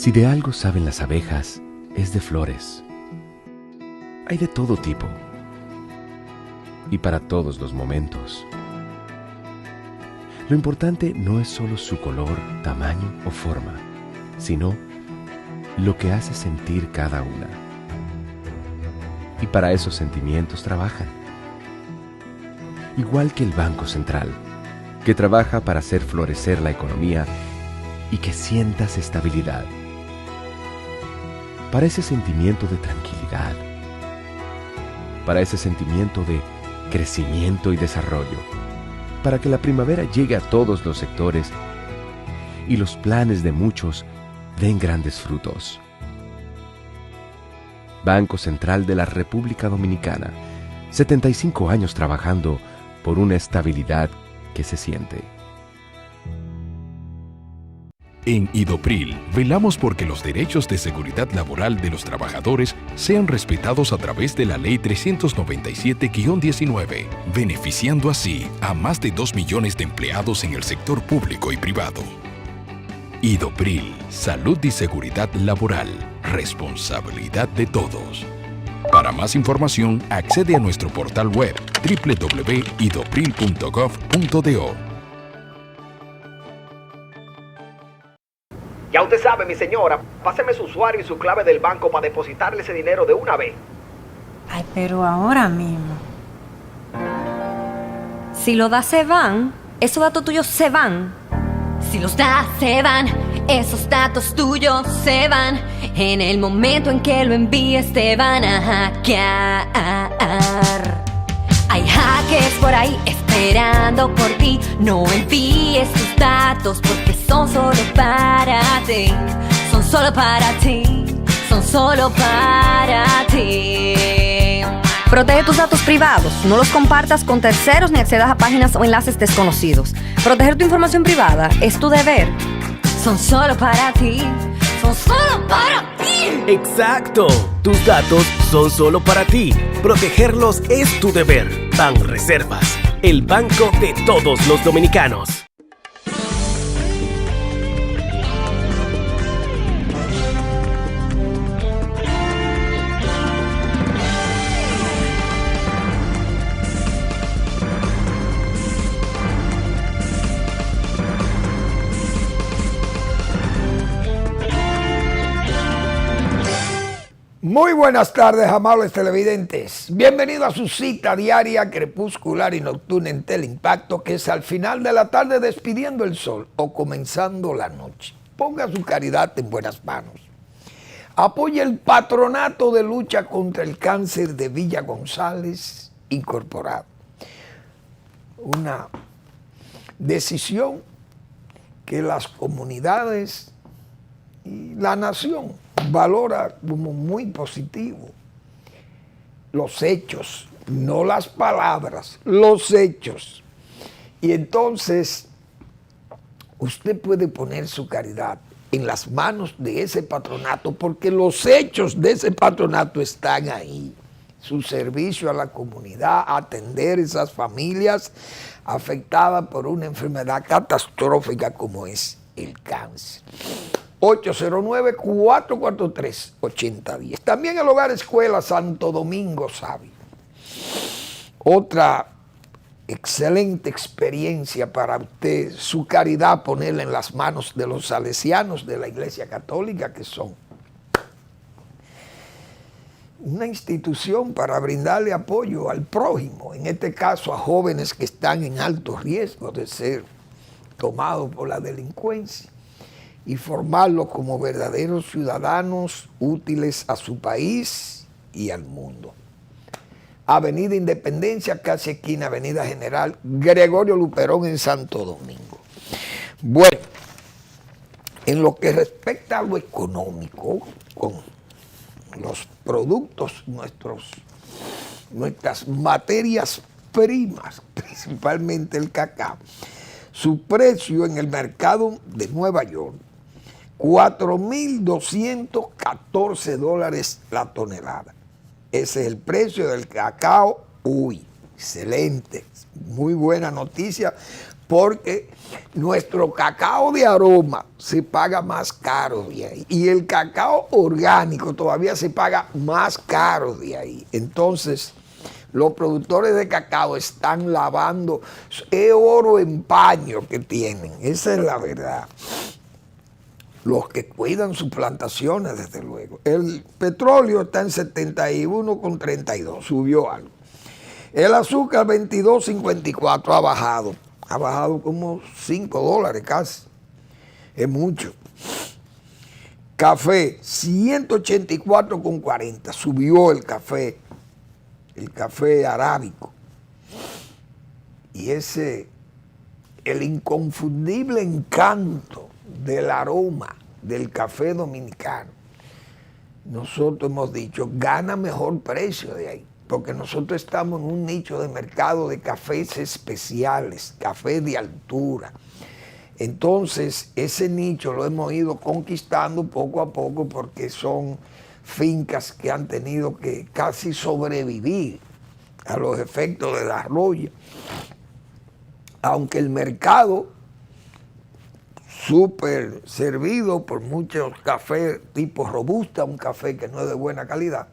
Si de algo saben las abejas, es de flores. Hay de todo tipo y para todos los momentos. Lo importante no es solo su color, tamaño o forma, sino lo que hace sentir cada una. Y para esos sentimientos trabajan. Igual que el Banco Central, que trabaja para hacer florecer la economía y que sientas estabilidad. Para ese sentimiento de tranquilidad. Para ese sentimiento de crecimiento y desarrollo. Para que la primavera llegue a todos los sectores y los planes de muchos den grandes frutos. Banco Central de la República Dominicana, 75 años trabajando por una estabilidad que se siente. En Idopril, velamos porque los derechos de seguridad laboral de los trabajadores sean respetados a través de la Ley 397-19, beneficiando así a más de 2 millones de empleados en el sector público y privado. Idopril, salud y seguridad laboral, responsabilidad de todos. Para más información, accede a nuestro portal web www.idopril.gov.do. Ya usted sabe, mi señora, páseme su usuario y su clave del banco para depositarle ese dinero de una vez. Ay, pero ahora mismo. Si lo das se van, esos datos tuyos se van. Si los das se van, esos datos tuyos se van. En el momento en que lo envíes te van a hackear. Hay hackers por ahí esperando por ti. No envíes tus datos porque son solo para ti. Son solo para ti. Son solo para ti. Protege tus datos privados. No los compartas con terceros ni accedas a páginas o enlaces desconocidos. Proteger tu información privada es tu deber. Son solo para ti. Son solo para ti. Exacto. Tus datos son solo para ti. Protegerlos es tu deber. Banreservas, el banco de todos los dominicanos. Muy buenas tardes, amables televidentes. Bienvenido a su cita diaria, crepuscular y nocturna en Teleimpacto, que es al final de la tarde despidiendo el sol o comenzando la noche. Ponga su caridad en buenas manos. Apoya el Patronato de Lucha contra el Cáncer de Villa González Incorporado. Una decisión que las comunidades y la nación valora como muy positivo. Los hechos, no las palabras, los hechos. Y entonces usted puede poner su caridad en las manos de ese patronato porque los hechos de ese patronato están ahí. Su servicio a la comunidad, atender esas familias afectadas por una enfermedad catastrófica como es el cáncer. 809-443-8010. También el Hogar Escuela Santo Domingo Sabio. Otra excelente experiencia para usted, su caridad, ponerla en las manos de los salesianos de la Iglesia Católica, que son una institución para brindarle apoyo al prójimo, en este caso a jóvenes que están en alto riesgo de ser tomados por la delincuencia, y formarlos como verdaderos ciudadanos útiles a su país y al mundo. Avenida Independencia, casi esquina Avenida General Gregorio Luperón en Santo Domingo. Bueno, en lo que respecta a lo económico, con los productos, nuestras materias primas, principalmente el cacao, su precio en el mercado de Nueva York, $4,214 la tonelada. Ese es el precio del cacao. Uy, excelente, muy buena noticia porque nuestro cacao de aroma se paga más caro de ahí y el cacao orgánico todavía se paga más caro de ahí. Entonces, los productores de cacao están lavando, es oro en paño que tienen, esa es la verdad. Los que cuidan sus plantaciones, desde luego. El petróleo está en 71,32, subió algo. El azúcar 22,54 ha bajado como $5 casi, es mucho. Café 184,40, subió el café arábico. Y el inconfundible encanto del aroma del café dominicano, nosotros hemos dicho, gana mejor precio de ahí, porque nosotros estamos en un nicho de mercado de cafés especiales, café de altura. Entonces, ese nicho lo hemos ido conquistando poco a poco porque son fincas que han tenido que casi sobrevivir a los efectos de la roya. Aunque el mercado, súper servido por muchos cafés tipo robusta, un café que no es de buena calidad,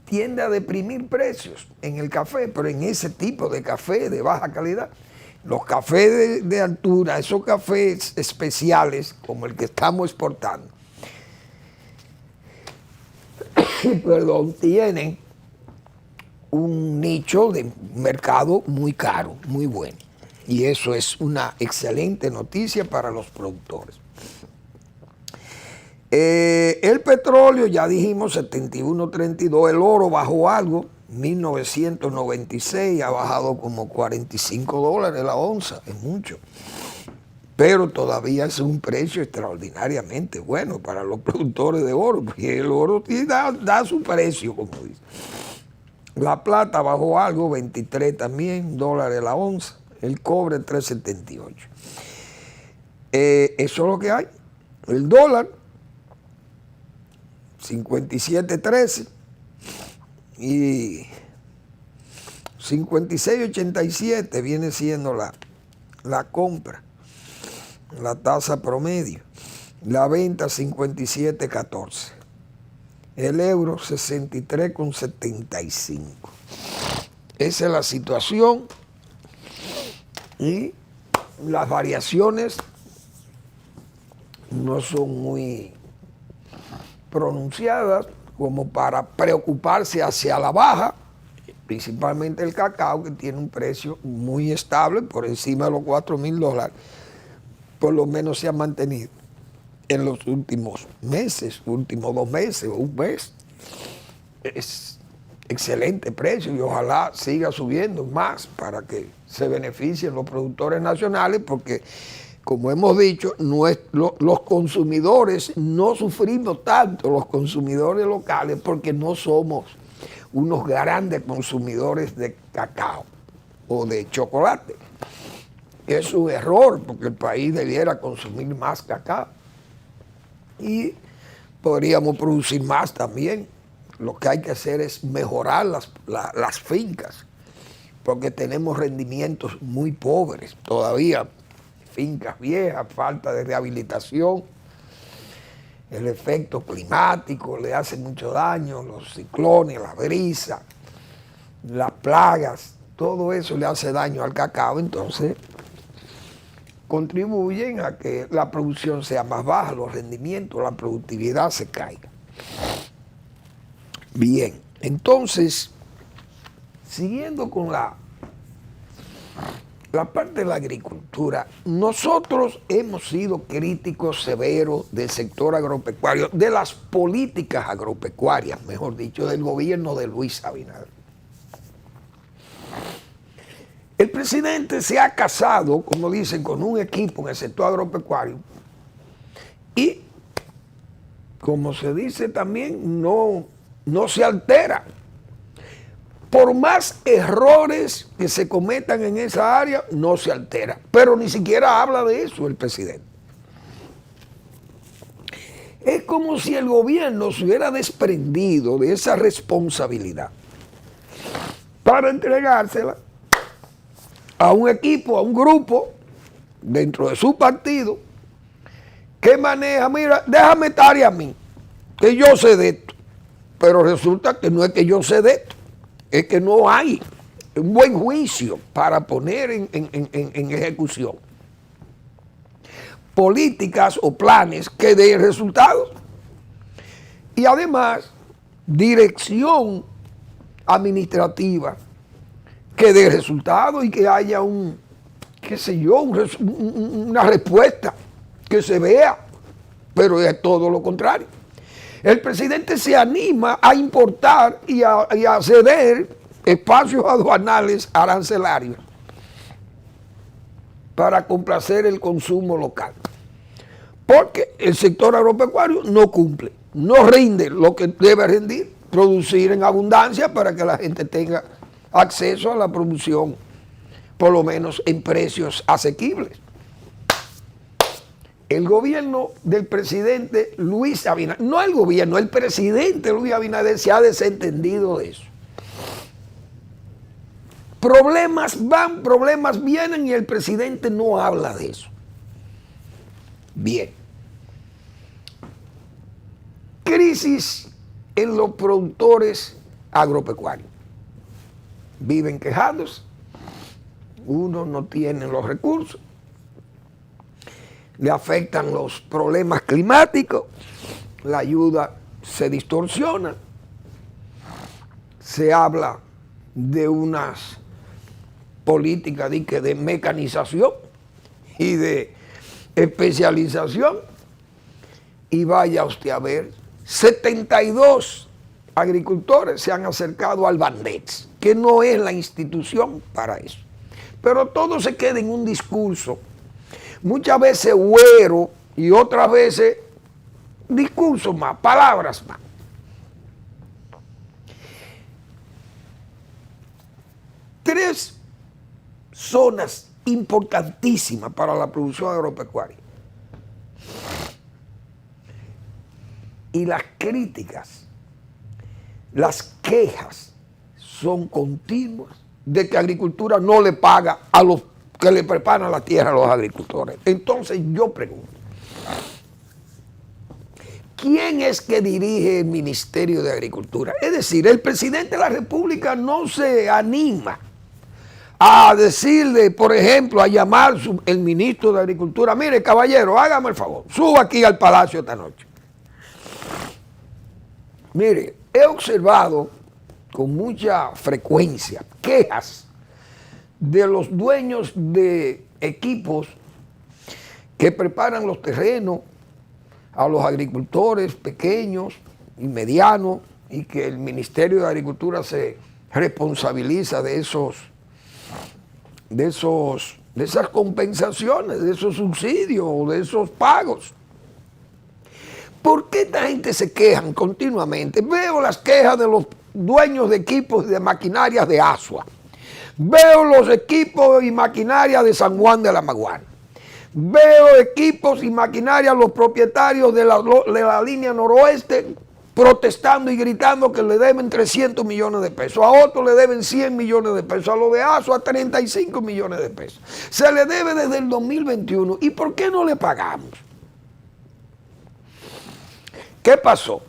tiende a deprimir precios en el café, pero en ese tipo de café de baja calidad, los cafés de altura, esos cafés especiales como el que estamos exportando, perdón, tienen un nicho de mercado muy caro, muy bueno. Y eso es una excelente noticia para los productores. El petróleo, ya dijimos, 71.32. El oro bajó algo, 1996, ha bajado como $45 la onza, es mucho. Pero todavía es un precio extraordinariamente bueno para los productores de oro, porque el oro da su precio, como dice. La plata bajó algo, 23 también, dólares la onza. El cobre 3.78. Eso es lo que hay. El dólar 57.13 y 56.87 viene siendo la compra, la tasa promedio. La venta 57.14. El euro 63.75. Esa es la situación. Y las variaciones no son muy pronunciadas como para preocuparse hacia la baja, principalmente el cacao, que tiene un precio muy estable, por encima de los $4,000, por lo menos se ha mantenido en los últimos meses, últimos 2 meses o un mes. Es excelente precio y ojalá siga subiendo más para que se beneficien los productores nacionales, porque como hemos dicho, los consumidores no sufrimos tanto, los consumidores locales, porque no somos unos grandes consumidores de cacao o de chocolate. Es un error, porque el país debiera consumir más cacao y podríamos producir más también. Lo que hay que hacer es mejorar las fincas, porque tenemos rendimientos muy pobres todavía, fincas viejas, falta de rehabilitación, el efecto climático le hace mucho daño, los ciclones, la brisa, las plagas, todo eso le hace daño al cacao, entonces contribuyen a que la producción sea más baja, los rendimientos, la productividad se caiga. Bien, entonces, siguiendo con la parte de la agricultura, nosotros hemos sido críticos severos del sector agropecuario, de las políticas agropecuarias, mejor dicho, del gobierno de Luis Abinader. El presidente se ha casado, como dicen, con un equipo en el sector agropecuario y, como se dice también, no se altera. Por más errores que se cometan en esa área, no se altera. Pero ni siquiera habla de eso el presidente. Es como si el gobierno se hubiera desprendido de esa responsabilidad para entregársela a un equipo, a un grupo dentro de su partido que maneja, mira, déjame estar a mí, que yo sé de esto. Pero resulta que no es que yo sé de esto, es que no hay un buen juicio para poner en ejecución políticas o planes que den resultados. Y además, dirección administrativa que dé resultados y que haya una respuesta que se vea, pero es todo lo contrario. El presidente se anima a importar y a ceder espacios aduanales arancelarios para complacer el consumo local. Porque el sector agropecuario no cumple, no rinde lo que debe rendir, producir en abundancia para que la gente tenga acceso a la producción, por lo menos en precios asequibles. El gobierno del presidente Luis Abinader, no el gobierno, el presidente Luis Abinader se ha desentendido de eso. Problemas van, problemas vienen y el presidente no habla de eso. Bien. Crisis en los productores agropecuarios. Viven quejándose, unos no tienen los recursos, le afectan los problemas climáticos, la ayuda se distorsiona, se habla de unas políticas de mecanización y de especialización, y vaya usted a ver, 72 agricultores se han acercado al Bandex, que no es la institución para eso. Pero todo se queda en un discurso, muchas veces huero y otras veces discursos más, palabras más. Tres zonas importantísimas para la producción agropecuaria. Y las críticas, las quejas son continuas de que agricultura no le paga a los que le preparan la tierra a los agricultores. Entonces yo pregunto, ¿quién es que dirige el Ministerio de Agricultura? Es decir, el presidente de la República no se anima a decirle, por ejemplo, a llamar el ministro de Agricultura, mire caballero, hágame el favor, suba aquí al palacio esta noche. Mire, he observado con mucha frecuencia quejas de los dueños de equipos que preparan los terrenos a los agricultores pequeños y medianos, y que el Ministerio de Agricultura se responsabiliza de esas compensaciones, de esos subsidios, de esos pagos. ¿Por qué esta gente se quejan continuamente? Veo las quejas de los dueños de equipos y de maquinarias de Asua. Veo los equipos y maquinarias de San Juan de la Maguana. Veo equipos y maquinarias, los propietarios de la línea noroeste protestando y gritando que le deben 300 millones de pesos. A otros le deben 100 millones de pesos. A los de Asua 35 millones de pesos. Se le debe desde el 2021. ¿Y por qué no le pagamos? ¿Qué pasó?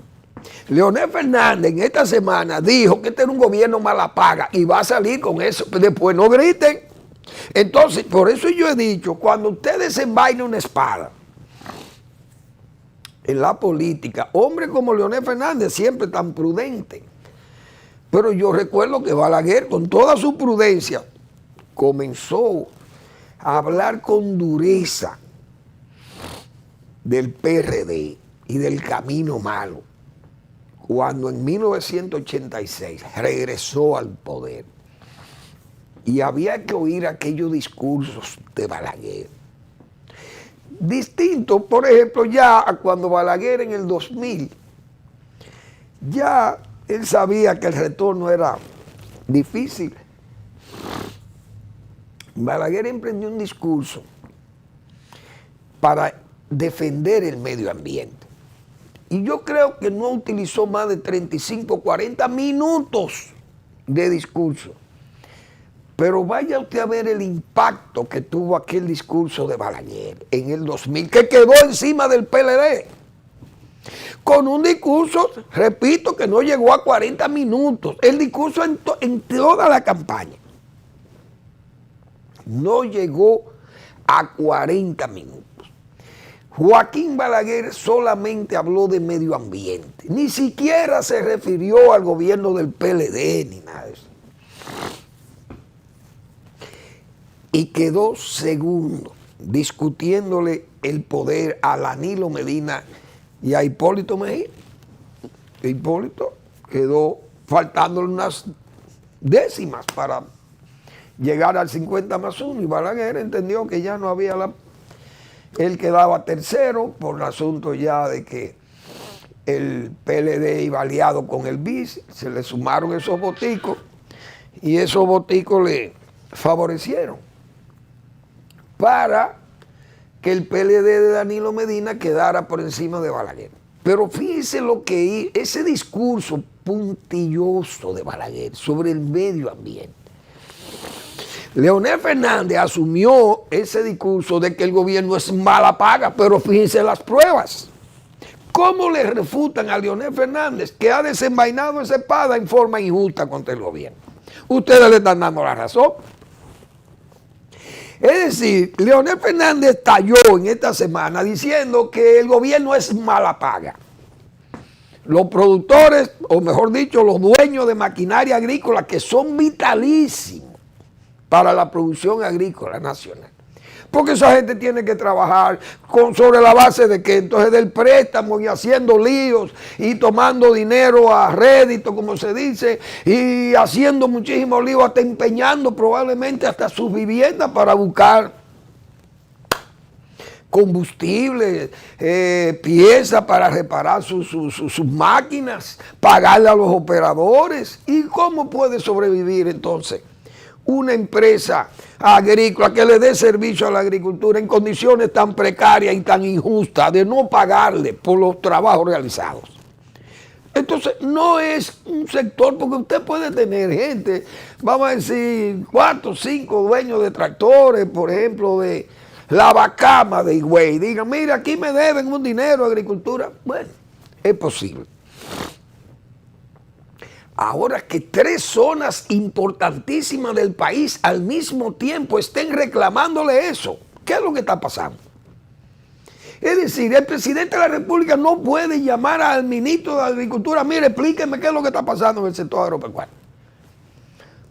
Leonel Fernández en esta semana dijo que este era un gobierno mala paga y va a salir con eso. Después no griten. Entonces, por eso yo he dicho, cuando usted desenvaina una espada en la política, hombre como Leonel Fernández, siempre tan prudente, pero yo recuerdo que Balaguer, con toda su prudencia, comenzó a hablar con dureza del PRD y del camino malo, cuando en 1986 regresó al poder y había que oír aquellos discursos de Balaguer. Distinto, por ejemplo, ya a cuando Balaguer en el 2000, ya él sabía que el retorno era difícil. Balaguer emprendió un discurso para defender el medio ambiente. Y yo creo que no utilizó más de 35, 40 minutos de discurso Pero vaya usted a ver el impacto que tuvo aquel discurso de Balaguer en el 2000, que quedó encima del PLD. Con un discurso, repito, que no llegó a 40 minutos. El discurso en toda la campaña no llegó a 40 minutos. Joaquín Balaguer solamente habló de medio ambiente. Ni siquiera se refirió al gobierno del PLD ni nada de eso. Y quedó segundo, discutiéndole el poder a Danilo Medina y a Hipólito Mejía. Hipólito quedó faltándole unas décimas para llegar al 50+1 y Balaguer entendió que ya no había él quedaba tercero por el asunto ya de que el PLD iba aliado con el BIS, se le sumaron esos voticos y esos voticos le favorecieron para que el PLD de Danilo Medina quedara por encima de Balaguer. Pero fíjese lo que ese discurso puntilloso de Balaguer sobre el medio ambiente. Leonel Fernández asumió ese discurso de que el gobierno es mala paga, pero fíjense las pruebas. ¿Cómo le refutan a Leonel Fernández que ha desenvainado esa espada en forma injusta contra el gobierno? Ustedes le están dando la razón. Es decir, Leonel Fernández estalló en esta semana diciendo que el gobierno es mala paga. Los productores, o mejor dicho, los dueños de maquinaria agrícola que son vitalísimos para la producción agrícola nacional. Porque esa gente tiene que trabajar sobre la base de que entonces del préstamo y haciendo líos y tomando dinero a rédito, como se dice, y haciendo muchísimos líos, hasta empeñando probablemente hasta sus viviendas para buscar combustible, piezas para reparar sus máquinas, pagarle a los operadores. ¿Y cómo puede sobrevivir entonces una empresa agrícola que le dé servicio a la agricultura en condiciones tan precarias y tan injustas de no pagarle por los trabajos realizados? Entonces, no es un sector, porque usted puede tener gente, vamos a decir, 4 o 5 dueños de tractores, por ejemplo, de la Bacama de Higüey, digan, mira, aquí me deben un dinero a agricultura. Bueno, es posible. Ahora que 3 zonas importantísimas del país al mismo tiempo estén reclamándole eso, ¿qué es lo que está pasando? Es decir, el presidente de la República no puede llamar al ministro de Agricultura, mire, explíqueme qué es lo que está pasando en el sector agropecuario.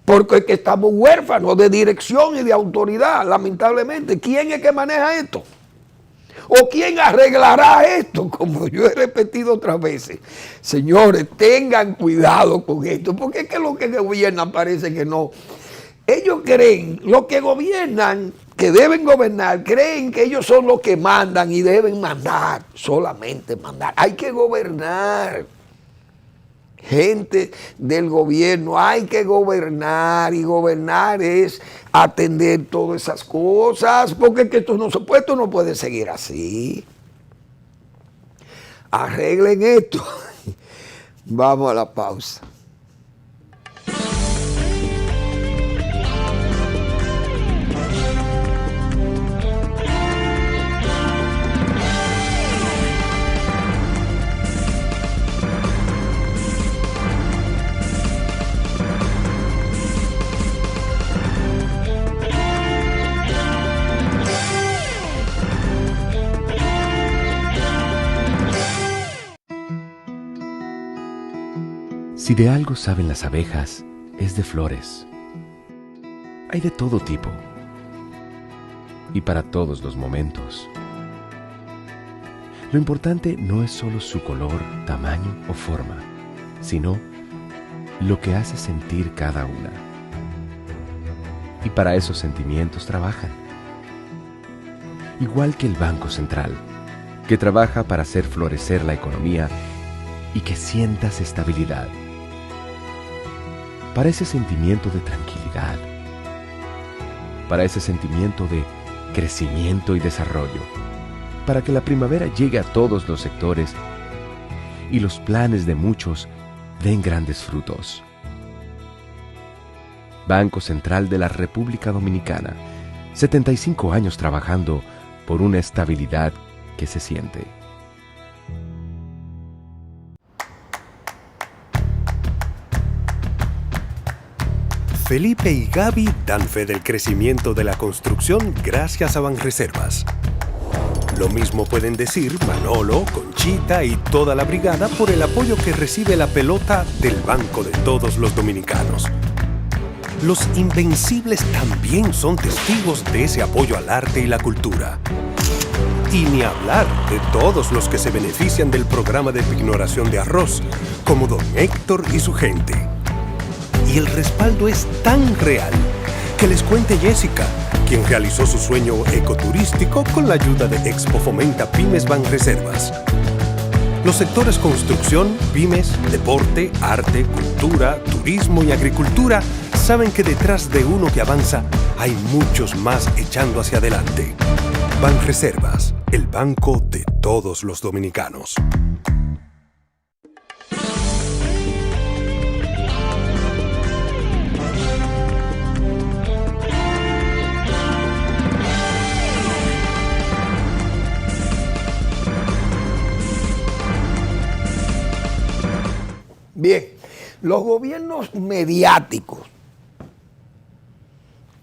Porque es que estamos huérfanos de dirección y de autoridad, lamentablemente. ¿Quién es que maneja esto? ¿O quién arreglará esto? Como yo he repetido otras veces. Señores, tengan cuidado con esto, porque es que lo que gobiernan parece que no. Ellos creen, los que gobiernan, que deben gobernar, creen que ellos son los que mandan y deben mandar, solamente mandar. Hay que gobernar. Gente del gobierno, hay que gobernar, y gobernar es atender todas esas cosas, porque que esto no puede seguir así. Arreglen esto. Vamos a la pausa. Si de algo saben las abejas, es de flores. Hay de todo tipo y para todos los momentos. Lo importante no es solo su color, tamaño o forma, sino lo que hace sentir cada una. Y para esos sentimientos trabajan. Igual que el Banco Central, que trabaja para hacer florecer la economía y que sientas estabilidad. Para ese sentimiento de tranquilidad, para ese sentimiento de crecimiento y desarrollo, para que la primavera llegue a todos los sectores y los planes de muchos den grandes frutos. Banco Central de la República Dominicana. 75 años trabajando por una estabilidad que se siente. Felipe y Gaby dan fe del crecimiento de la construcción gracias a Banreservas. Lo mismo pueden decir Manolo, Conchita y toda la brigada por el apoyo que recibe la pelota del Banco de Todos los Dominicanos. Los Invencibles también son testigos de ese apoyo al arte y la cultura. Y ni hablar de todos los que se benefician del programa de pignoración de arroz, como don Héctor y su gente. Y el respaldo es tan real que les cuente Jessica, quien realizó su sueño ecoturístico con la ayuda de Expo Fomenta Pymes Banreservas. Los sectores construcción, pymes, deporte, arte, cultura, turismo y agricultura saben que detrás de uno que avanza hay muchos más echando hacia adelante. Banreservas, el banco de todos los dominicanos. Bien, los gobiernos mediáticos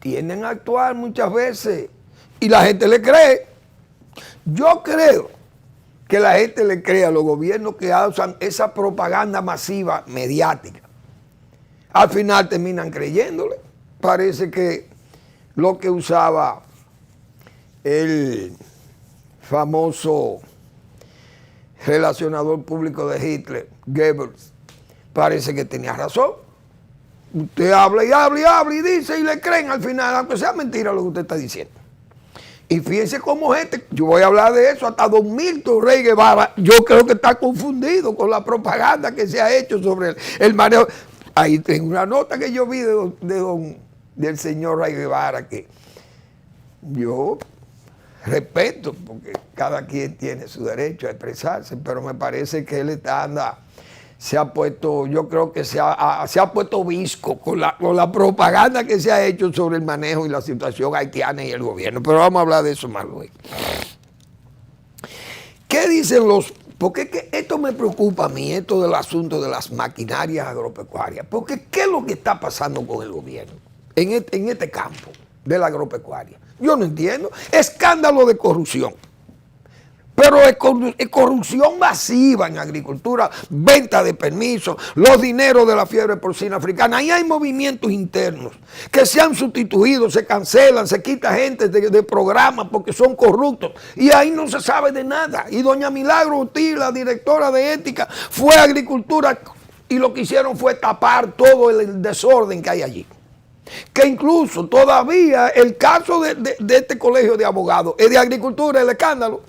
tienden a actuar muchas veces y la gente le cree. Yo creo que la gente le cree a los gobiernos que usan esa propaganda masiva mediática. Al final terminan creyéndole. Parece que lo que usaba el famoso relacionador público de Hitler, Goebbels, parece que tenía razón. Usted habla y habla y habla y dice y le creen al final, aunque sea mentira lo que usted está diciendo. Y fíjense cómo yo voy a hablar de eso, hasta don Milton Rey Guevara, yo creo que está confundido con la propaganda que se ha hecho sobre el manejo. Ahí tengo una nota que yo vi del señor Rey Guevara que yo respeto, porque cada quien tiene su derecho a expresarse, pero me parece que él se ha puesto, yo creo que se ha puesto visco con la propaganda que se ha hecho sobre el manejo y la situación haitiana y el gobierno. Pero vamos a hablar de eso más luego. ¿Qué dicen porque es que esto me preocupa a mí, esto del asunto de las maquinarias agropecuarias? Porque ¿qué es lo que está pasando con el gobierno en este campo de la agropecuaria? Yo no entiendo. Escándalo de corrupción. Pero es corrupción masiva en agricultura, venta de permisos, los dineros de la fiebre porcina africana. Ahí hay movimientos internos que se han sustituido, se cancelan, se quita gente de programas porque son corruptos. Y ahí no se sabe de nada. Y doña Milagro Ortiz, la directora de ética, fue a agricultura y lo que hicieron fue tapar todo el desorden que hay allí. Que incluso todavía el caso de este colegio de abogados es de agricultura, el escándalo.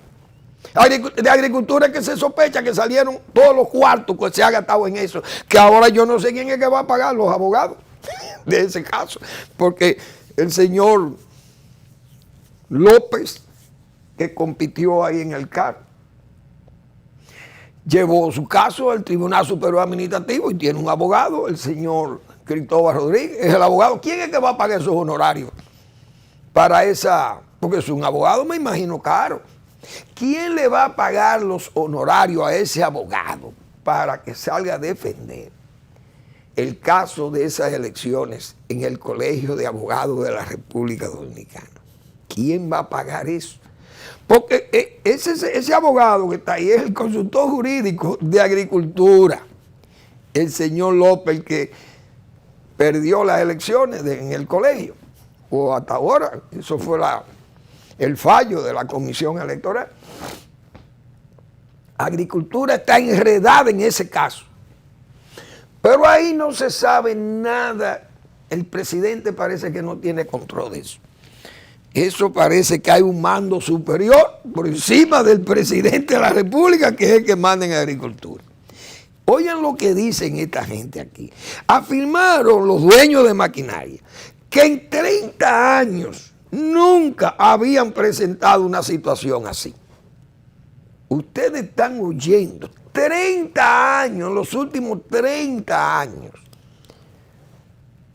De agricultura que se sospecha que salieron todos los cuartos que se ha gastado en eso, que ahora yo no sé quién es que va a pagar, los abogados de ese caso, porque el señor López, que compitió ahí en el CAR, llevó su caso al Tribunal Superior Administrativo y tiene un abogado, el señor Cristóbal Rodríguez, es el abogado. ¿Quién es que va a pagar esos honorarios para porque es un abogado, me imagino, caro? ¿Quién le va a pagar los honorarios a ese abogado para que salga a defender el caso de esas elecciones en el Colegio de Abogados de la República Dominicana? ¿Quién va a pagar eso? Porque ese abogado que está ahí es el consultor jurídico de agricultura, el señor López, el que perdió las elecciones en el colegio, o hasta ahora, eso fue el fallo de la comisión electoral. Agricultura está enredada en ese caso. Pero ahí no se sabe nada. El presidente parece que no tiene control de eso. Eso parece que hay un mando superior por encima del presidente de la República, que es el que manda en agricultura. Oigan lo que dicen esta gente aquí. Afirmaron los dueños de maquinaria que en 30 años nunca habían presentado una situación así. Ustedes están oyendo, 30 años, los últimos 30 años.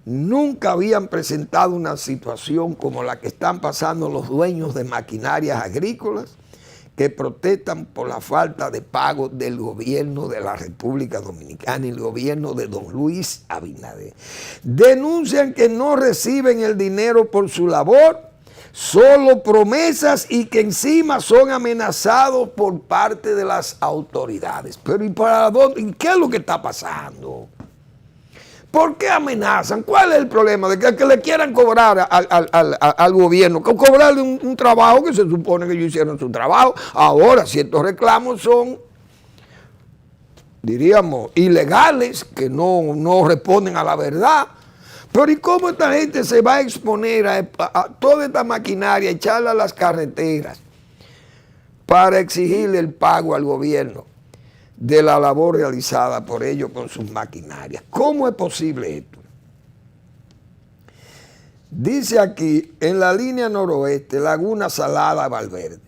nunca habían presentado una situación como la que están pasando los dueños de maquinarias agrícolas que protestan por la falta de pago del gobierno de la República Dominicana y el gobierno de don Luis Abinader. Denuncian que no reciben el dinero por su labor, solo promesas, y que encima son amenazados por parte de las autoridades. Pero ¿y para dónde? ¿Y qué es lo que está pasando? ¿Por qué amenazan? ¿Cuál es el problema? De que le quieran cobrar al gobierno, cobrarle un trabajo que se supone que ellos hicieron su trabajo. Ahora, si estos reclamos son, diríamos, ilegales, que no responden a la verdad. Pero ¿y cómo esta gente se va a exponer a toda esta maquinaria, echarla a las carreteras para exigirle el pago al gobierno de la labor realizada por ellos con sus maquinarias? ¿Cómo es posible esto? Dice aquí, en la línea noroeste, Laguna Salada, Valverde,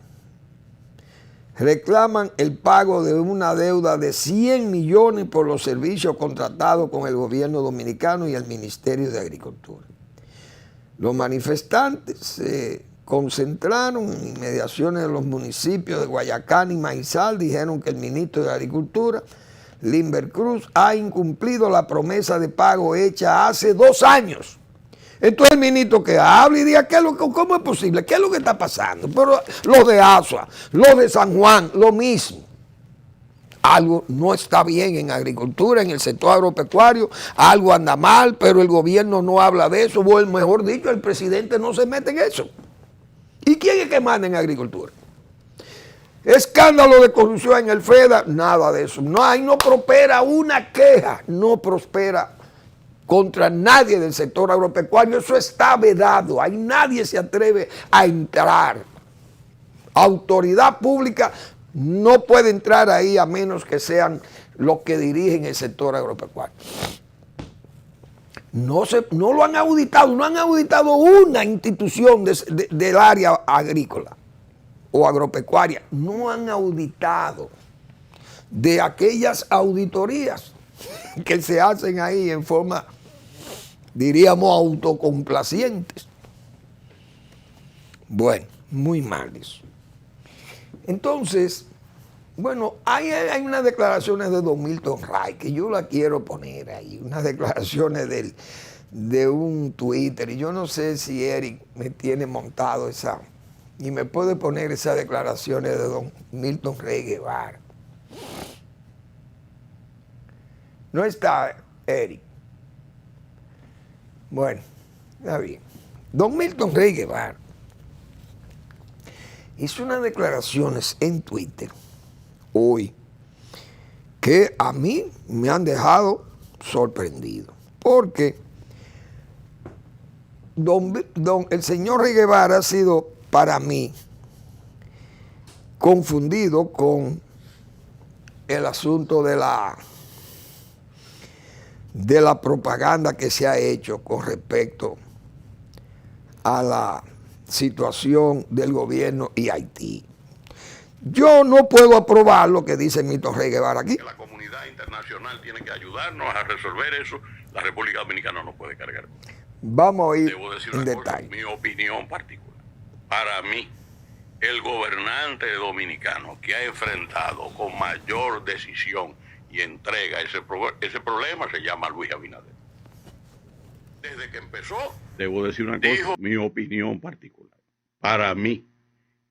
reclaman el pago de una deuda de 100 millones por los servicios contratados con el gobierno dominicano y el Ministerio de Agricultura. Los manifestantes se concentraron en inmediaciones de los municipios de Guayacán y Maizal. Dijeron que el ministro de Agricultura, Limber Cruz, ha incumplido la promesa de pago hecha hace 2 años. Entonces el ministro que habla y diga cómo es posible, qué es lo que está pasando. Pero los de Azua, los de San Juan, lo mismo. Algo no está bien en agricultura, en el sector agropecuario, algo anda mal, pero el gobierno no habla de eso, o mejor dicho, el presidente no se mete en eso. ¿Y quién es que manda en agricultura? Escándalo de corrupción en el FEDA, nada de eso. No prospera una queja, no prospera contra nadie del sector agropecuario. Eso está vedado, ahí nadie se atreve a entrar. Autoridad pública no puede entrar ahí a menos que sean los que dirigen el sector agropecuario. No lo han auditado, no han auditado una institución del área agrícola o agropecuaria. No han auditado de aquellas auditorías que se hacen ahí en forma, diríamos, autocomplacientes. Bueno, muy mal eso. Entonces, bueno, hay unas declaraciones de don Milton Ray que yo la quiero poner ahí, unas declaraciones de un Twitter, y yo no sé si Eric me tiene montado esa, y me puede poner esas declaraciones de don Milton Rey Guevara. No está Eric. Bueno, está bien. Don Milton Rey Guevara hizo unas declaraciones en Twitter hoy que a mí me han dejado sorprendido, porque el señor Rey Guevara ha sido para mí confundido con el asunto de la propaganda que se ha hecho con respecto a la situación del gobierno y Haití. Yo no puedo aprobar lo que dice Milton Rey Guevara aquí. Que la comunidad internacional tiene que ayudarnos a resolver eso. La República Dominicana no puede cargar con eso. Vamos a ir Debo decir en una detalle. cosa, mi opinión particular. Para mí, el gobernante dominicano que ha enfrentado con mayor decisión y entrega ese problema se llama Luis Abinader. Desde que empezó, debo decir una cosa, mi opinión particular. Para mí,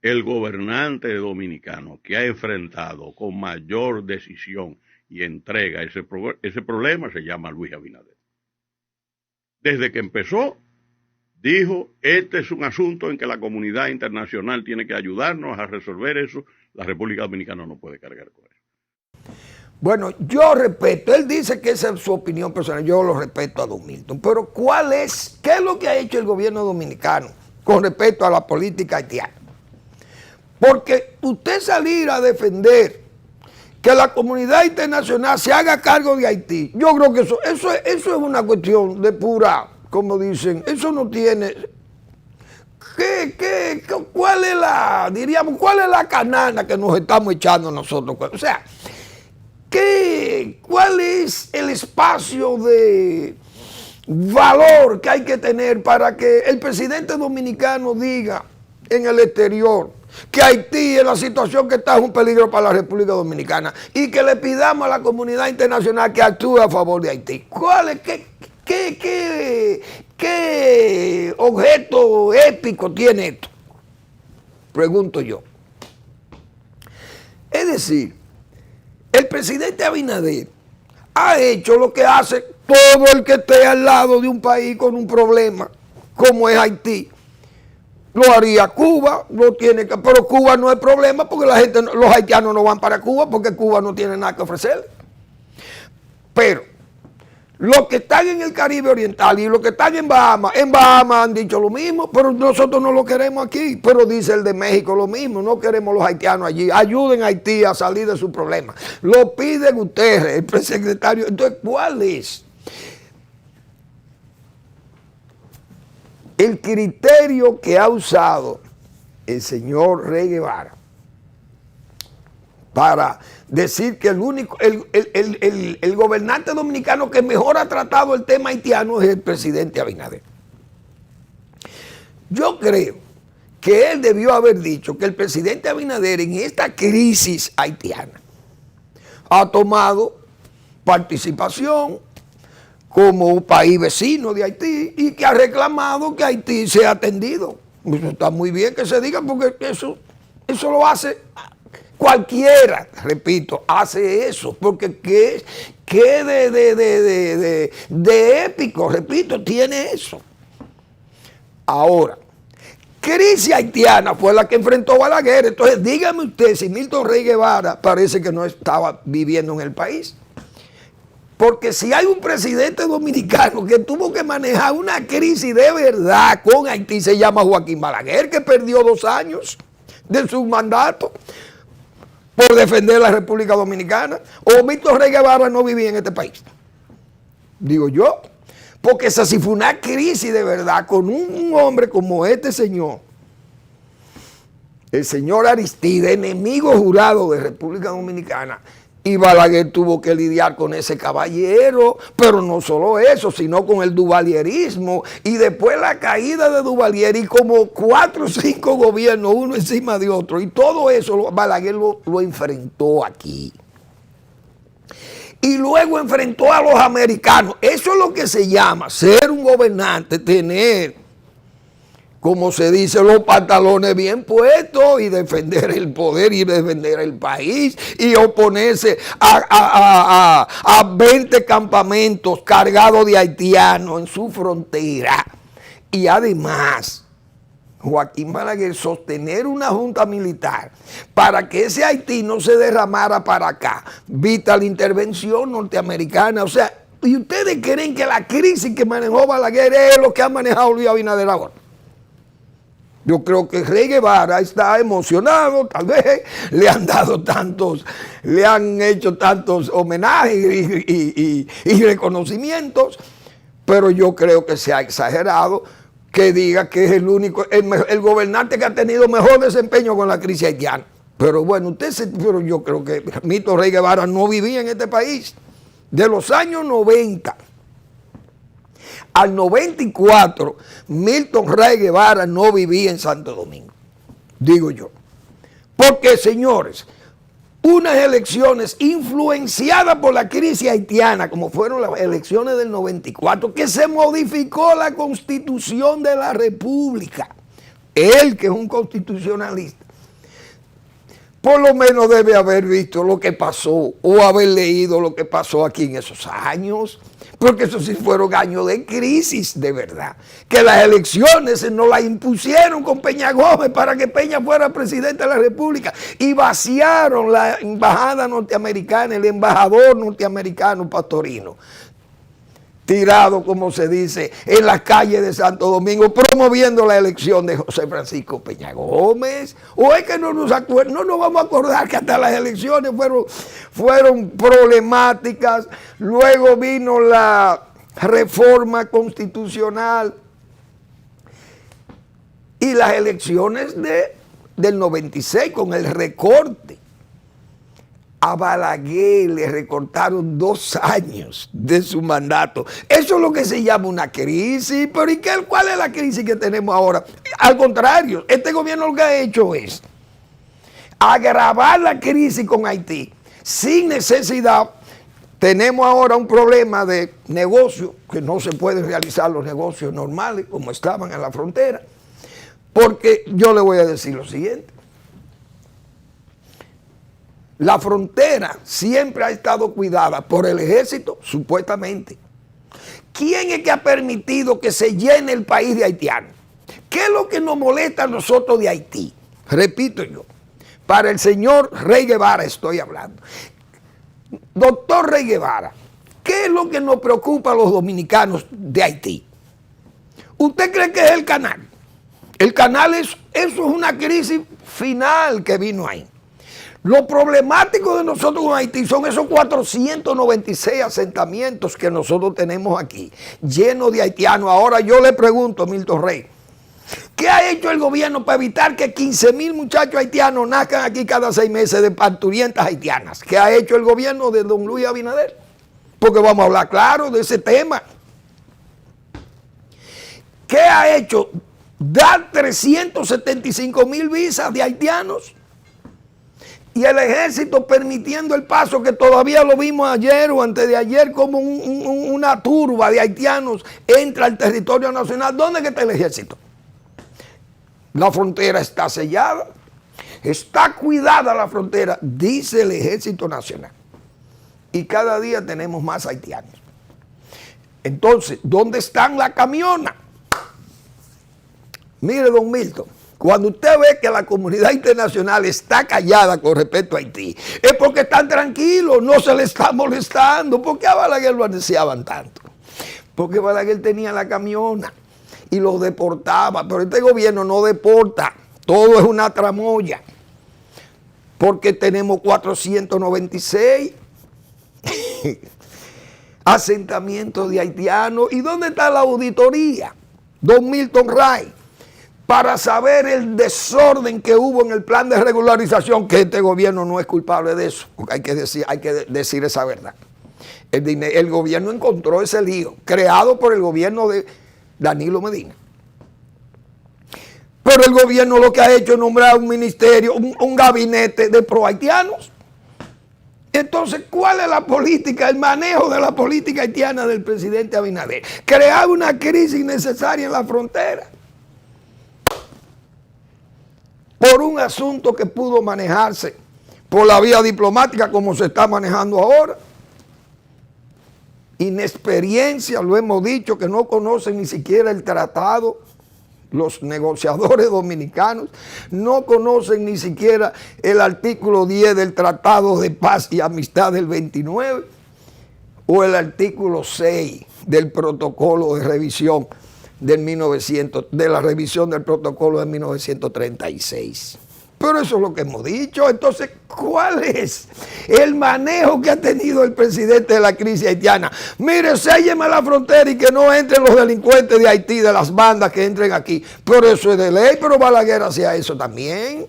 el gobernante dominicano que ha enfrentado con mayor decisión y entrega ese problema se llama Luis Abinader. Desde que empezó, dijo, este es un asunto en que la comunidad internacional tiene que ayudarnos a resolver eso. La República Dominicana no puede cargar con eso. Bueno, yo respeto, él dice que esa es su opinión personal, yo lo respeto a don Milton, pero qué es lo que ha hecho el gobierno dominicano con respecto a la política haitiana? Porque usted salir a defender que la comunidad internacional se haga cargo de Haití, yo creo que eso es una cuestión de pura, como dicen, eso no tiene... ¿Cuál es la canana que nos estamos echando nosotros? O sea, ¿cuál es el espacio de valor que hay que tener para que el presidente dominicano diga en el exterior que Haití, en la situación que está, es un peligro para la República Dominicana y que le pidamos a la comunidad internacional que actúe a favor de Haití. ¿Cuál es, qué objeto épico tiene esto? Pregunto yo. Es decir, el presidente Abinader ha hecho lo que hace todo el que esté al lado de un país con un problema, como es Haití. Lo haría Cuba, pero Cuba no es problema porque los haitianos no van para Cuba porque Cuba no tiene nada que ofrecerle. Pero los que están en el Caribe Oriental y los que están en Bahamas han dicho lo mismo, pero nosotros no lo queremos aquí. Pero dice el de México lo mismo, no queremos los haitianos allí. Ayuden a Haití a salir de su problema. Lo pide Guterres, el secretario. Entonces, ¿cuál es el criterio que ha usado el señor Rey Guevara para decir que el gobernante dominicano que mejor ha tratado el tema haitiano es el presidente Abinader? Yo creo que él debió haber dicho que el presidente Abinader en esta crisis haitiana ha tomado participación como un país vecino de Haití y que ha reclamado que Haití sea atendido. Eso está muy bien que se diga porque eso lo hace cualquiera, repito, hace eso, porque qué de épico, repito, tiene eso. Ahora, crisis haitiana fue la que enfrentó Balaguer, entonces dígame usted si Milton Rey Guevara parece que no estaba viviendo en el país. Porque si hay un presidente dominicano que tuvo que manejar una crisis de verdad con Haití, se llama Joaquín Balaguer, que perdió 2 años de su mandato por defender la República Dominicana. O Milton Rey Guevara no vivía en este país. Digo yo, porque esa sí fue una crisis de verdad con un hombre como este señor, el señor Aristide, enemigo jurado de República Dominicana. Y Balaguer tuvo que lidiar con ese caballero, pero no solo eso, sino con el duvalierismo. Y después la caída de Duvalier y como 4 o 5 gobiernos, uno encima de otro. Y todo eso Balaguer lo enfrentó aquí. Y luego enfrentó a los americanos. Eso es lo que se llama ser un gobernante, tener, como se dice, los pantalones bien puestos y defender el poder y defender el país y oponerse a 20 campamentos cargados de haitianos en su frontera. Y además, Joaquín Balaguer sostener una junta militar para que ese Haití no se derramara para acá, vista la intervención norteamericana. O sea, ¿y ustedes creen que la crisis que manejó Balaguer es lo que ha manejado Luis Abinader ahora? Yo creo que Rey Guevara está emocionado, tal vez le han hecho tantos homenajes y reconocimientos, pero yo creo que se ha exagerado que diga que es el gobernante que ha tenido mejor desempeño con la crisis haitiana. Pero bueno, pero yo creo que Milton Rey Guevara no vivía en este país. De los años 90 al 94, Milton Rey Guevara no vivía en Santo Domingo, digo yo. Porque, señores, unas elecciones influenciadas por la crisis haitiana, como fueron las elecciones del 94, que se modificó la Constitución de la República. Él, que es un constitucionalista, por lo menos debe haber visto lo que pasó o haber leído lo que pasó aquí en esos años, porque esos sí fueron años de crisis de verdad, que las elecciones nos las impusieron con Peña Gómez para que Peña fuera presidente de la República y vaciaron la embajada norteamericana, el embajador norteamericano Pastorino, tirado, como se dice, en las calles de Santo Domingo, promoviendo la elección de José Francisco Peña Gómez. O es que no nos vamos a acordar que hasta las elecciones fueron problemáticas. Luego vino la reforma constitucional y las elecciones del 96 con el recorte A Balaguer le recortaron 2 años de su mandato. Eso es lo que se llama una crisis. Pero ¿y cuál es la crisis que tenemos ahora? Al contrario, este gobierno lo que ha hecho es agravar la crisis con Haití sin necesidad. Tenemos ahora un problema de negocio, que no se pueden realizar los negocios normales como estaban en la frontera, porque yo le voy a decir lo siguiente. La frontera siempre ha estado cuidada por el ejército, supuestamente. ¿Quién es que ha permitido que se llene el país de haitianos? ¿Qué es lo que nos molesta a nosotros de Haití? Repito yo, para el señor Rey Guevara estoy hablando. Doctor Rey Guevara, ¿qué es lo que nos preocupa a los dominicanos de Haití? ¿Usted cree que es el canal? El canal eso es una crisis final que vino ahí. Lo problemático de nosotros con Haití son esos 496 asentamientos que nosotros tenemos aquí, llenos de haitianos. Ahora yo le pregunto, Milton Rey, ¿qué ha hecho el gobierno para evitar que 15,000 muchachos haitianos nazcan aquí cada 6 meses de parturientas haitianas? ¿Qué ha hecho el gobierno de don Luis Abinader? Porque vamos a hablar claro de ese tema. ¿Qué ha hecho? Dar 375,000 visas de haitianos. Y el ejército permitiendo el paso, que todavía lo vimos ayer o antes de ayer, como una turba de haitianos entra al territorio nacional. ¿Dónde está el ejército? La frontera está sellada, está cuidada la frontera, dice el Ejército Nacional. Y cada día tenemos más haitianos. Entonces, ¿dónde están las camionas? Mire, don Milton, cuando usted ve que la comunidad internacional está callada con respecto a Haití, es porque están tranquilos, no se le está molestando. ¿Por qué a Balaguer lo deseaban tanto? Porque Balaguer tenía la camiona y los deportaba, pero este gobierno no deporta, todo es una tramoya, porque tenemos 496 asentamientos de haitianos. ¿Y dónde está la auditoría, don Milton Ray, para saber el desorden que hubo en el plan de regularización? Que este gobierno no es culpable de eso, porque hay que decir esa verdad. El gobierno encontró ese lío, creado por el gobierno de Danilo Medina. Pero el gobierno lo que ha hecho es nombrar un ministerio, un gabinete de pro-haitianos. Entonces, ¿cuál es la política, el manejo de la política haitiana del presidente Abinader? Crear una crisis innecesaria en la frontera por un asunto que pudo manejarse por la vía diplomática como se está manejando ahora. Inexperiencia, lo hemos dicho, que no conocen ni siquiera el tratado. Los negociadores dominicanos no conocen ni siquiera el artículo 10 del Tratado de Paz y Amistad del 29 o el artículo 6 del protocolo de revisión de la revisión del protocolo de 1936. Pero eso es lo que hemos dicho. Entonces, ¿cuál es el manejo que ha tenido el presidente de la crisis haitiana? Mire, sélleme la frontera y que no entren los delincuentes de Haití, de las bandas que entren aquí. Pero eso es de ley, pero Balaguer hacía eso también.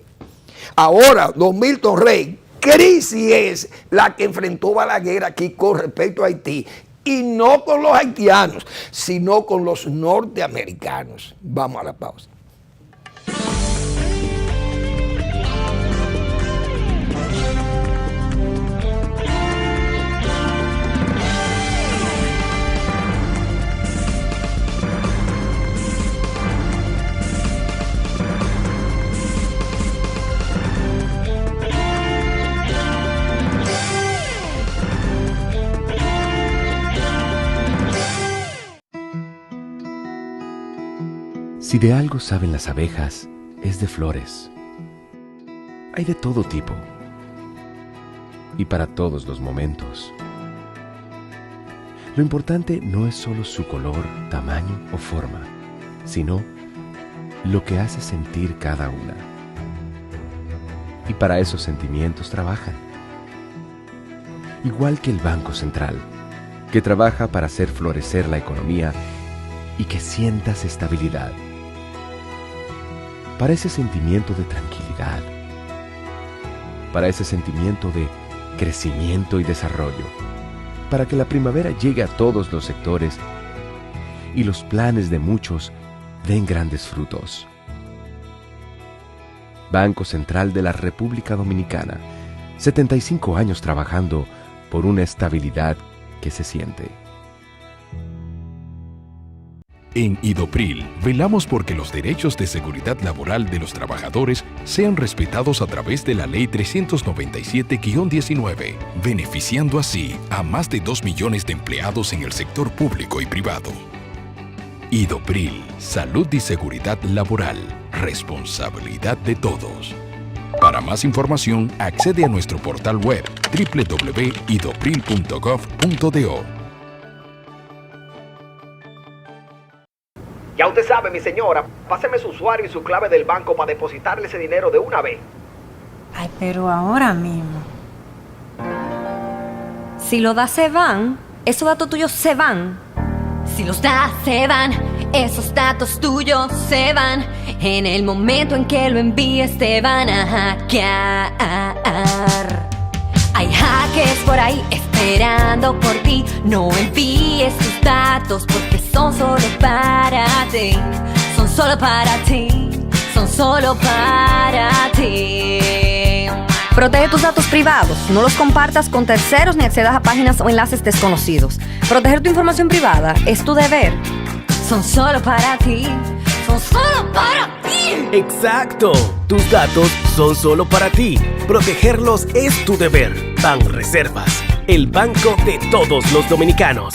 Ahora, don Milton Rey, crisis es la que enfrentó Balaguer aquí con respecto a Haití. Y no con los haitianos, sino con los norteamericanos. Vamos a la pausa. Si de algo saben las abejas, es de flores. Hay de todo tipo y para todos los momentos. Lo importante no es solo su color, tamaño o forma, sino lo que hace sentir cada una. Y para esos sentimientos trabajan. Igual que el Banco Central, que trabaja para hacer florecer la economía y que sientas estabilidad. Para ese sentimiento de tranquilidad, para ese sentimiento de crecimiento y desarrollo, para que la primavera llegue a todos los sectores y los planes de muchos den grandes frutos. Banco Central de la República Dominicana, 75 años trabajando por una estabilidad que se siente. En Idopril, velamos porque los derechos de seguridad laboral de los trabajadores sean respetados a través de la Ley 397-19, beneficiando así a más de 2 millones de empleados en el sector público y privado. Idopril, salud y seguridad laboral, responsabilidad de todos. Para más información, accede a nuestro portal web www.idopril.gov.do. Ya usted sabe, mi señora, páseme su usuario y su clave del banco para depositarle ese dinero de una vez. Ay, pero ahora mismo. Si lo das, se van. Esos datos tuyos se van. Si los das, se van. Esos datos tuyos se van. En el momento en que lo envíes te van a hackear. Hay hackers por ahí esperando por ti. No envíes tus datos porque son solo para ti. Son solo para ti. Son solo para ti. Protege tus datos privados. No los compartas con terceros ni accedas a páginas o enlaces desconocidos. Proteger tu información privada es tu deber. Son solo para ti. Son solo para ti. Exacto. Tus datos son solo para ti. Protegerlos es tu deber. Banreservas, el banco de todos los dominicanos.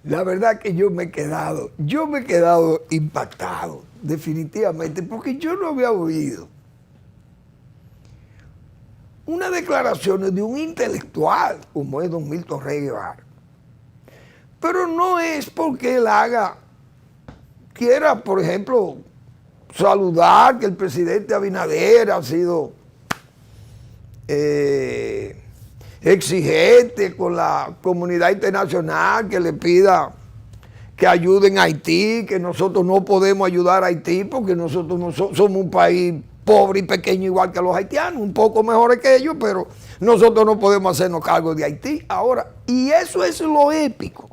La verdad que yo me he quedado impactado, definitivamente, porque yo no había oído unas declaraciones de un intelectual como es don Milton Rey Guevara. Pero no es porque él quiera, por ejemplo, saludar que el presidente Abinader ha sido exigente con la comunidad internacional, que le pida que ayuden a Haití, que nosotros no podemos ayudar a Haití porque nosotros no somos un país pobre y pequeño igual que los haitianos, un poco mejores que ellos, pero nosotros no podemos hacernos cargo de Haití. Ahora, y eso es lo épico.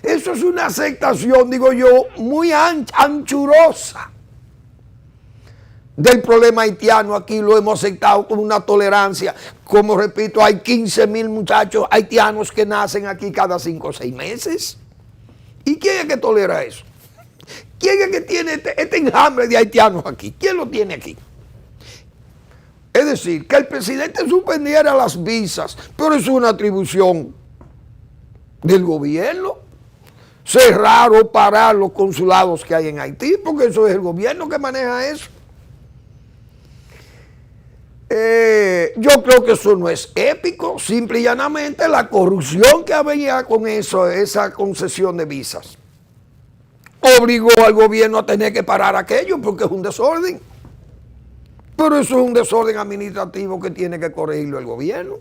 Eso es una aceptación, digo yo, muy anchurosa del problema haitiano. Aquí lo hemos aceptado con una tolerancia. Como repito, hay 15,000 muchachos haitianos que nacen aquí cada 5 o 6 meses. ¿Y quién es que tolera eso? ¿Quién es que tiene este enjambre de haitianos aquí? ¿Quién lo tiene aquí? Es decir, que el presidente suspendiera las visas, pero es una atribución del gobierno. Cerrar o parar los consulados que hay en Haití, porque eso es el gobierno que maneja eso. Yo creo que eso no es épico, simple y llanamente la corrupción que había con eso, esa concesión de visas, obligó al gobierno a tener que parar aquello porque es un desorden. Pero eso es un desorden administrativo que tiene que corregirlo el gobierno.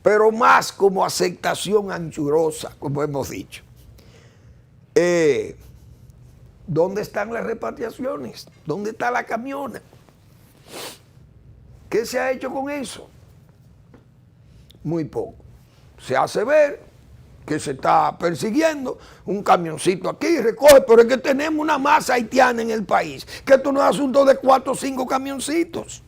Pero más como aceptación anchurosa, como hemos dicho. ¿Dónde están las repatriaciones? ¿Dónde está la camiona? ¿Qué se ha hecho con eso? Muy poco. Se hace ver que se está persiguiendo un camioncito aquí, recoge, pero es que tenemos una masa haitiana en el país, que esto no es asunto de 4 o 5 camioncitos,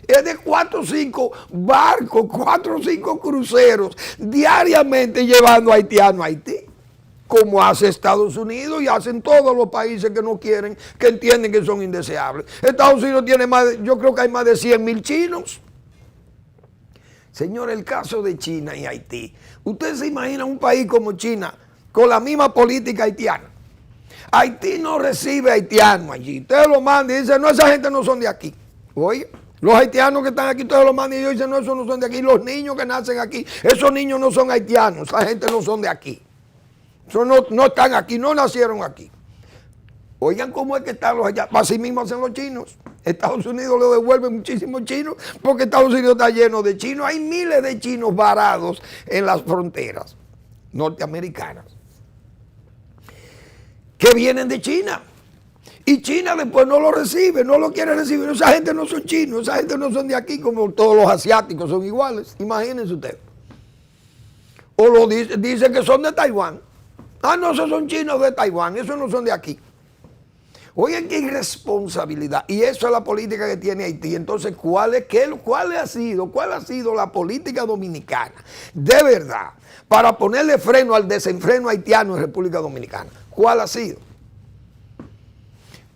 es de 4 o 5 barcos, 4 o 5 cruceros, diariamente llevando haitianos a Haití, como hace Estados Unidos y hacen todos los países que no quieren, que entienden que son indeseables. Estados Unidos tiene yo creo que hay más de 100,000 chinos. Señor, el caso de China y Haití. ¿Usted se imagina un país como China con la misma política haitiana? Haití no recibe haitianos allí. Usted lo manda y dice, no, esa gente no son de aquí. Oye, los haitianos que están aquí, ustedes lo mandan y ellos dicen, no, esos no son de aquí. Los niños que nacen aquí, esos niños no son haitianos, esa gente no son de aquí. Esos no están aquí, no nacieron aquí. Oigan cómo es que están los haitianos. Así mismo hacen los chinos. Estados Unidos le devuelve muchísimos chinos porque Estados Unidos está lleno de chinos. Hay miles de chinos varados en las fronteras norteamericanas que vienen de China. Y China después no lo recibe, no lo quiere recibir. Esa gente no son chinos, esa gente no son de aquí, como todos los asiáticos son iguales. Imagínense ustedes. O lo dice que son de Taiwán. Ah, no, esos son chinos de Taiwán, esos no son de aquí. Oigan qué irresponsabilidad. Y eso es la política que tiene Haití. Entonces, ¿cuál ha sido la política dominicana de verdad para ponerle freno al desenfreno haitiano en República Dominicana? ¿Cuál ha sido?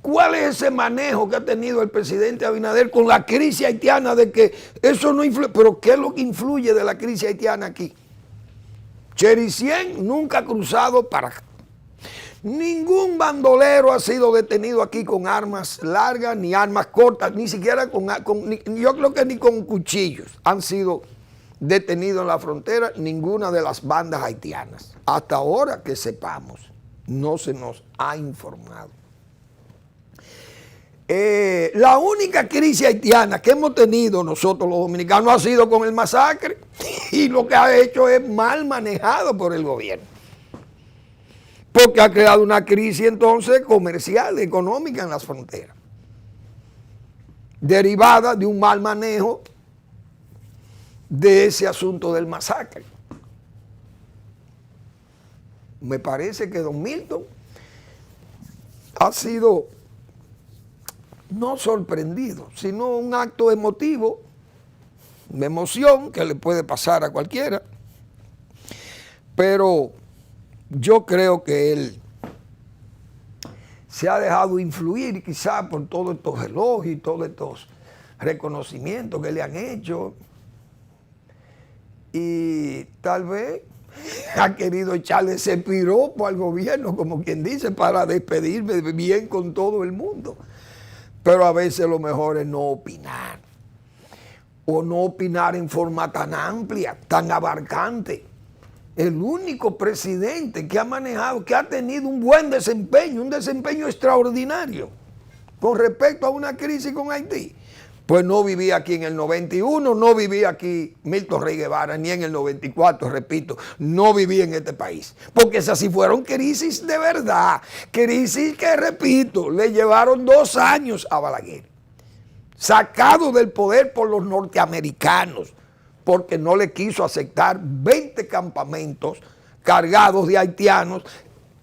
¿Cuál es ese manejo que ha tenido el presidente Abinader con la crisis haitiana de que eso no influye? ¿Pero qué es lo que influye de la crisis haitiana aquí? Chericien nunca ha cruzado para acá. Ningún bandolero ha sido detenido aquí con armas largas ni armas cortas, ni siquiera yo creo que ni con cuchillos han sido detenidos en la frontera ninguna de las bandas haitianas. Hasta ahora que sepamos, no se nos ha informado. La única crisis haitiana que hemos tenido nosotros los dominicanos ha sido con el masacre y lo que ha hecho es mal manejado por el gobierno. Porque ha creado una crisis entonces comercial, económica en las fronteras, derivada de un mal manejo de ese asunto del masacre. Me parece que don Milton ha sido no sorprendido, sino un acto emotivo, de emoción que le puede pasar a cualquiera, pero yo creo que él se ha dejado influir quizás por todos estos elogios y todos estos reconocimientos que le han hecho y tal vez ha querido echarle ese piropo al gobierno, como quien dice, para despedirme bien con todo el mundo. Pero a veces lo mejor es no opinar, o no opinar en forma tan amplia, tan abarcante. El único presidente que ha manejado, que ha tenido un buen desempeño, un desempeño extraordinario con respecto a una crisis con Haití, pues no vivía aquí en el 91, no vivía aquí Milton Rey Guevara, ni en el 94, repito, no vivía en este país. Porque esas sí fueron crisis de verdad, crisis que, repito, le llevaron 2 años a Balaguer, sacado del poder por los norteamericanos, porque no le quiso aceptar 20 campamentos cargados de haitianos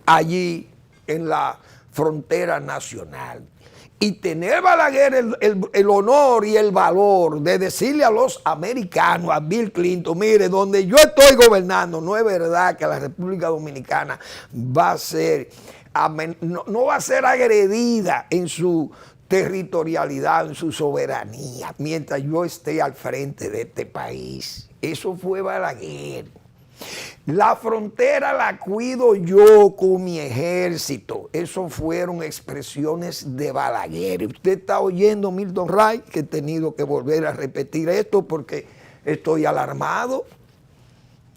allí en la frontera nacional. Y tener Balaguer el honor y el valor de decirle a los americanos, a Bill Clinton, mire, donde yo estoy gobernando, no es verdad que la República Dominicana va a ser, no va a ser agredida en su territorialidad, en su soberanía, mientras yo esté al frente de este país. Eso fue Balaguer. La frontera la cuido yo con mi ejército. Eso fueron expresiones de Balaguer. Usted está oyendo, Milton Ray, que he tenido que volver a repetir esto porque estoy alarmado.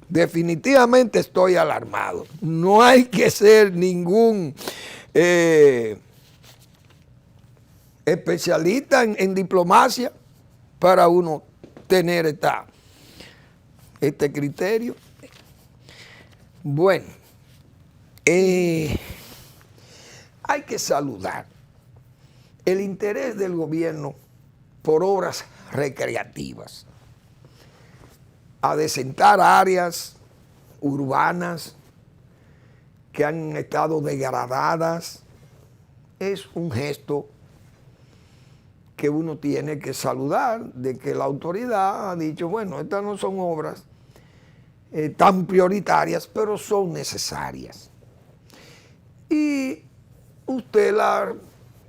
Definitivamente estoy alarmado. No hay que ser ningún especialista en diplomacia para uno tener este criterio. Bueno, hay que saludar el interés del gobierno por obras recreativas, adecentar áreas urbanas que han estado degradadas. Es un gesto que uno tiene que saludar, de que la autoridad ha dicho, bueno, estas no son obras tan prioritarias, pero son necesarias. Y usted la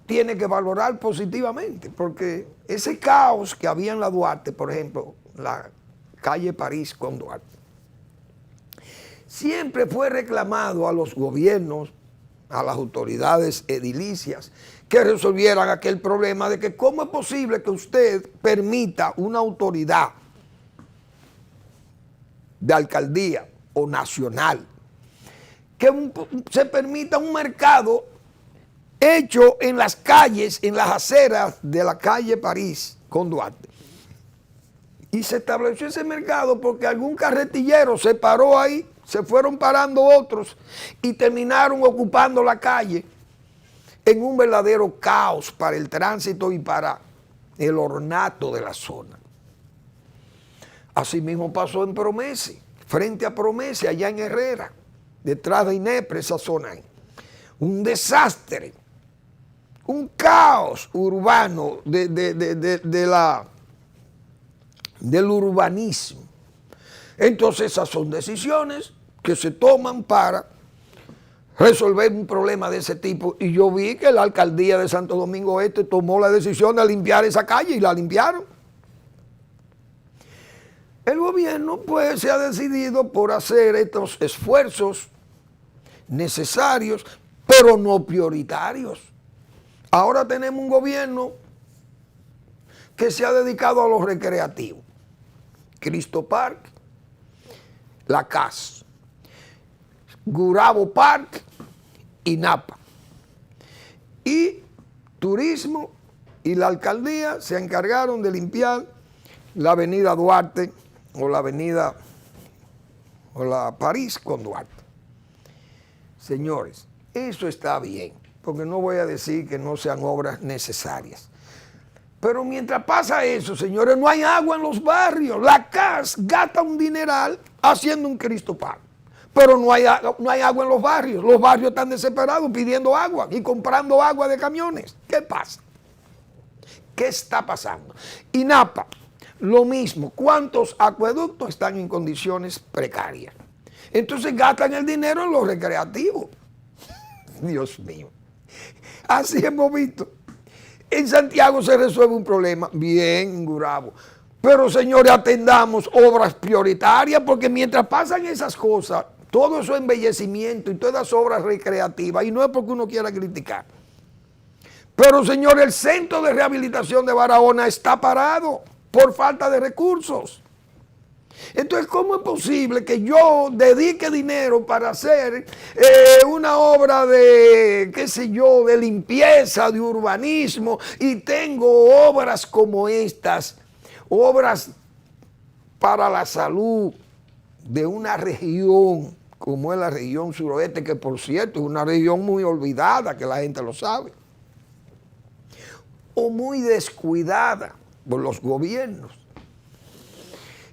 tiene que valorar positivamente, porque ese caos que había en la Duarte, por ejemplo, la calle París con Duarte, siempre fue reclamado a los gobiernos, a las autoridades edilicias, que resolvieran aquel problema de que cómo es posible que usted permita una autoridad de alcaldía o nacional que se permita un mercado hecho en las calles, en las aceras de la calle París con Duarte. Y se estableció ese mercado porque algún carretillero se paró ahí, se fueron parando otros y terminaron ocupando la calle en un verdadero caos para el tránsito y para el ornato de la zona. Asimismo pasó en Promese, frente a Promese, allá en Herrera, detrás de Inepre, esa zona ahí. Un desastre, un caos urbano del urbanismo. Entonces esas son decisiones que se toman para resolver un problema de ese tipo. Y yo vi que la alcaldía de Santo Domingo Este tomó la decisión de limpiar esa calle y la limpiaron. El gobierno pues se ha decidido por hacer estos esfuerzos necesarios, pero no prioritarios. Ahora tenemos un gobierno que se ha dedicado a lo recreativo. Cristo Park, La CAS, Gurabo Park y Napa. Y turismo y la alcaldía se encargaron de limpiar la avenida Duarte o la avenida o la París con Duarte. Señores, eso está bien, porque no voy a decir que no sean obras necesarias. Pero mientras pasa eso, señores, no hay agua en los barrios. La CAS gasta un dineral haciendo un Cristo Park. Pero no hay agua en los barrios. Los barrios están desesperados pidiendo agua y comprando agua de camiones. ¿Qué pasa? ¿Qué está pasando? Y Napa, lo mismo. ¿Cuántos acueductos están en condiciones precarias? Entonces gastan el dinero en lo recreativo. Dios mío. Así hemos visto. En Santiago se resuelve un problema, bien, en Gurabo. Pero, señores, atendamos obras prioritarias, porque mientras pasan esas cosas, todo eso embellecimiento y todas esas obras recreativas, y no es porque uno quiera criticar. Pero, señores, el centro de rehabilitación de Barahona está parado por falta de recursos. Entonces, ¿cómo es posible que yo dedique dinero para hacer una obra de, qué sé yo, de limpieza, de urbanismo, y tengo obras como estas, obras para la salud de una región, como es la región suroeste, que por cierto es una región muy olvidada, que la gente lo sabe, o muy descuidada por los gobiernos?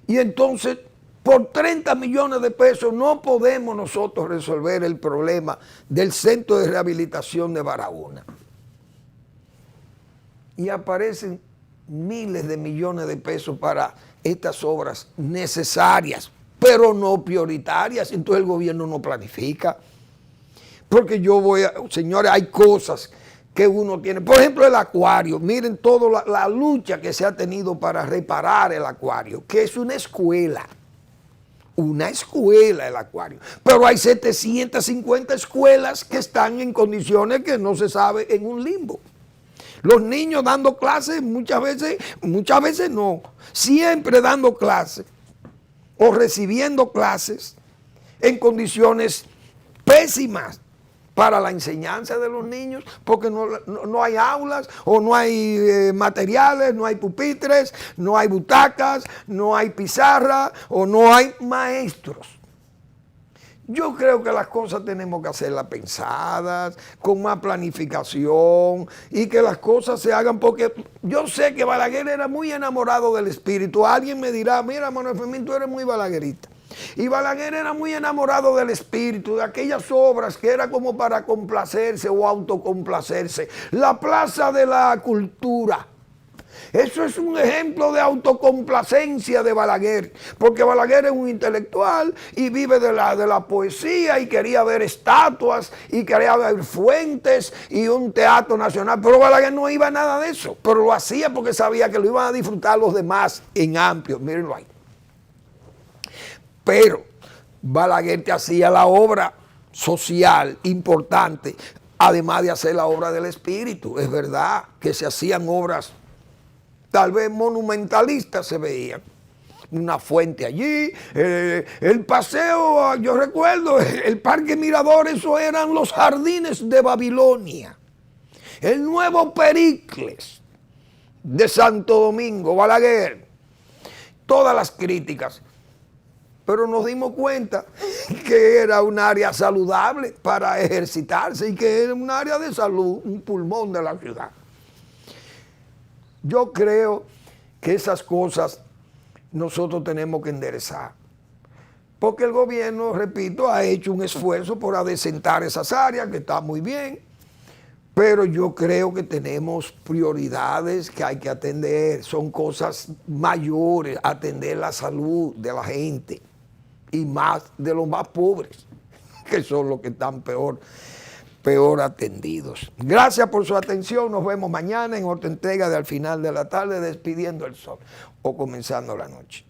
Y entonces, por 30 millones de pesos no podemos nosotros resolver el problema del centro de rehabilitación de Barahona. Y aparecen miles de millones de pesos para estas obras necesarias, pero no prioritarias. Entonces el gobierno no planifica. Porque señores, hay cosas que uno tiene. Por ejemplo, el acuario. Miren toda la lucha que se ha tenido para reparar el acuario, que es una escuela. Una escuela el acuario. Pero hay 750 escuelas que están en condiciones que no se sabe, en un limbo. Los niños dando clases muchas veces no, siempre dando clases o recibiendo clases en condiciones pésimas para la enseñanza de los niños, porque no hay aulas, o no hay materiales, no hay pupitres, no hay butacas, no hay pizarra, o no hay maestros. Yo creo que las cosas tenemos que hacerlas pensadas, con más planificación, y que las cosas se hagan, porque yo sé que Balaguer era muy enamorado del espíritu. Alguien me dirá, mira, Manuel Fermín, tú eres muy balaguerista. Y Balaguer era muy enamorado del espíritu, de aquellas obras que era como para complacerse o autocomplacerse. La Plaza de la Cultura. Eso es un ejemplo de autocomplacencia de Balaguer, porque Balaguer es un intelectual y vive de la poesía, y quería ver estatuas y quería ver fuentes y un teatro nacional. Pero Balaguer no iba a nada de eso, pero lo hacía porque sabía que lo iban a disfrutar los demás en amplio. Mírenlo ahí. Pero Balaguer te hacía la obra social importante, además de hacer la obra del espíritu. Es verdad que se hacían obras tal vez monumentalistas, se veían. Una fuente allí, el paseo, yo recuerdo, el Parque Mirador, eso eran los jardines de Babilonia. el nuevo Pericles de Santo Domingo, Balaguer, todas las críticas, pero nos dimos cuenta que era un área saludable para ejercitarse y que era un área de salud, un pulmón de la ciudad. Yo creo que esas cosas nosotros tenemos que enderezar, porque el gobierno, repito, ha hecho un esfuerzo por adecentar esas áreas, que está muy bien, pero yo creo que tenemos prioridades que hay que atender, son cosas mayores, atender la salud de la gente y más de los más pobres, que son los que están peor atendidos. Gracias por su atención, nos vemos mañana en otra entrega de Al Final de la Tarde, Despidiendo el Sol o Comenzando la Noche.